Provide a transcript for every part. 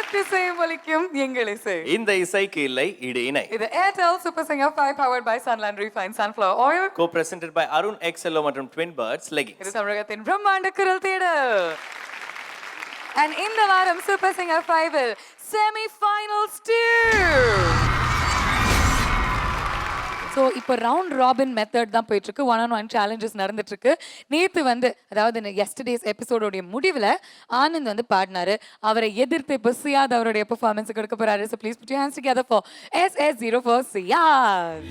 எத்திசையும் ஒலிக்கும் எங்கள் இசை. இந்த இசைக்கு இல்லை ஈடு இணை. இது Airtel Super Singer 5 powered by Sunland Refined Sunflower Oil. Co-presented by Arun XLO மற்றும் Twin Birds Leggings. இது தமிழகத்தின் பிரம்மாண்ட குரல் தேடல். And இந்த வாரம் Super Singer 5 இல் semi-finals 2. ஸோ இப்போ ரவுண்ட் ராபின் மெத்தட் தான் போயிட்டு இருக்கு. 1-on-1 challenges நடந்துட்டு இருக்கு. நேற்று அதாவது எஸ்டர்டேஸ் எபிசோடோடைய முடிவில் ஆனந்த் பாடினாரு. அவரை எதிர்த்து இப்போ சியாத் அவருடைய பெர்ஃபார்மன்ஸ் கொடுக்க போறாரு. So please put your hands together for SS0 for சியாத்.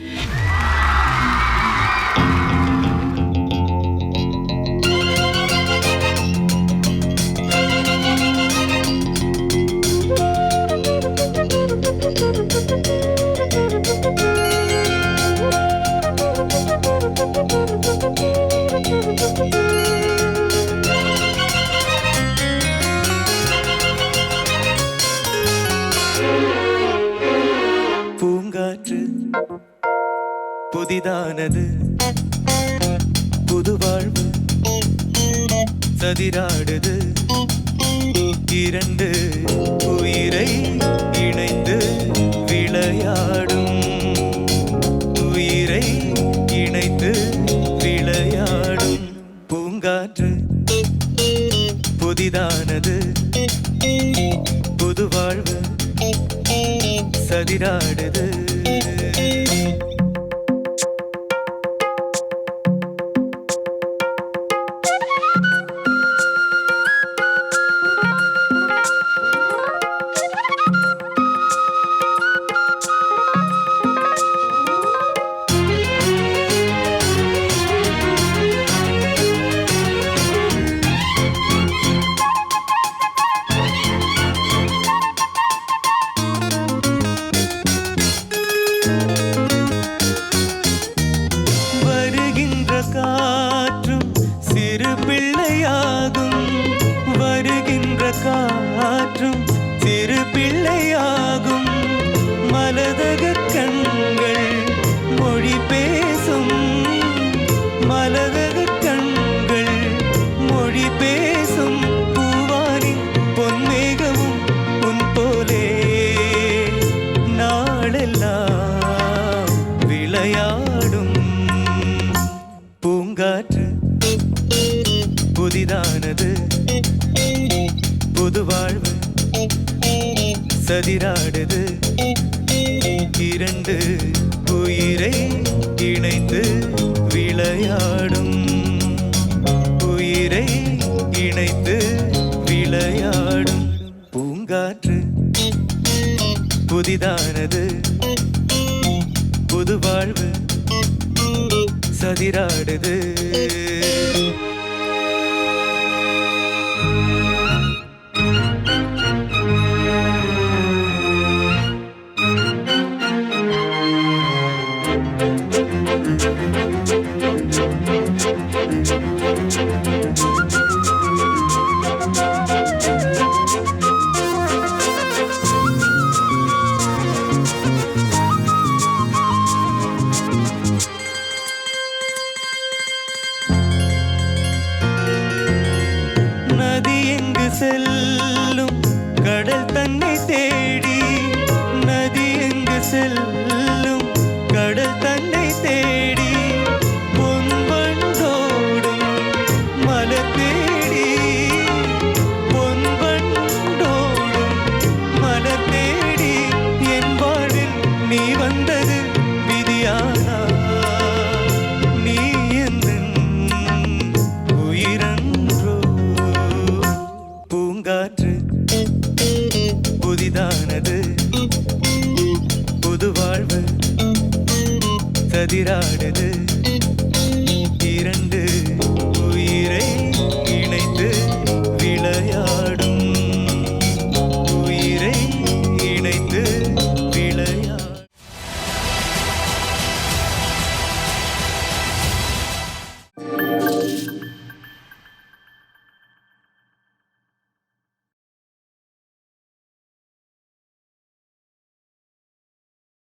பூங்காற்று புதிதானது, புது வாழ்வு சதிராடுது, இரண்டு உயிரை இணைந்து விளையாடும், உயிரை இணைத்து விளையாடும். பூங்காற்று புதிதானது, புது வாழ்வு சதிராடுது. காற்றும் சிறு பிள்ளையாகும், வருகின்ற காற்றும் சிறு பிள்ளையாகும், மலதக கண்கள் மொழி பேசும், மலதக கண்கள் மொழி பேசும், பூவானின் பொன்மேகமும் உன் போலே நாளெல்லாம் விளையாடும். பூங்காற்று புதிதானது, புது வாழ்வு சதிராடுது, இரண்டு உயிரை இணைந்து விளையாடும், உயிரை இணைத்து விளையாடும். பூங்காற்று புதிதானது, புது வாழ்வு சதிராடுது. நதி எங்கு செல்லும் கடல் தன்னை தேடி, நதி எங்கு செல்லும் கடல் தன்னை தேடி, பொன்வண்டோடும் மலர் தேடி, பொன்வண்டோடும் மலர் தேடி, என் வாழ்வில் நீ வந்தது விதியானா, நீ எந்தன் உயிரன்றோ. பூங்காற்று புதிதானது, புது வாழ்வு சதிராடுது,